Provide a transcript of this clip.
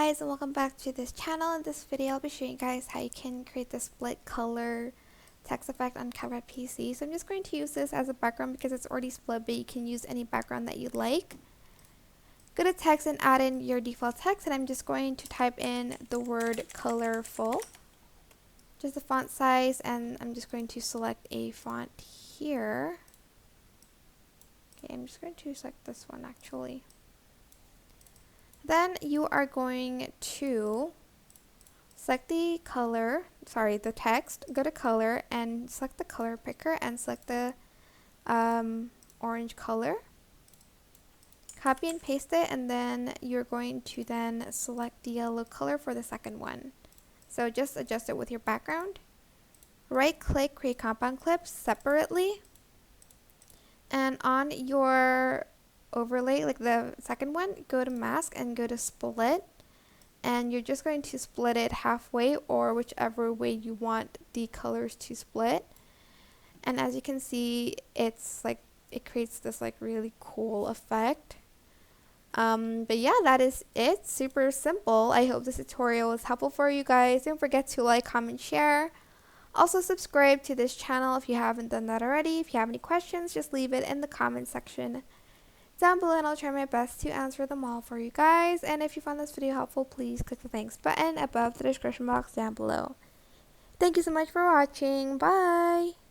guys, and welcome back to this channel. In this video I'll be showing you guys how you can create the split color text effect on CapCut PC. So I'm just going to use this as a background because it's already split, but you can use any background that you like. Go to text and add in your default text, and I'm just going to type in the word colorful, just the font size, and I'm just going to select a font here. Okay, I'm just going to select this one actually. Then you are going to select the text, go to color and select the color picker and select the orange color. Copy and paste it, and then you're going to then select the yellow color for the second one. So just adjust it with your background. Right click, create compound clips separately, and on your overlay, like the second one, go to mask and go to split, and you're just going to split it halfway or whichever way you want the colors to split. And as you can see, it's like it creates this like really cool effect. But yeah, that is it. Super simple. I hope this tutorial was helpful for you guys. Don't forget to like, comment, share. Also subscribe to this channel if you haven't done that already. If you have any questions, just leave it in the comment section down below, and I'll try my best to answer them all for you guys. And if you found this video helpful, please click the thanks button above the description box down below. Thank you so much for watching. Bye!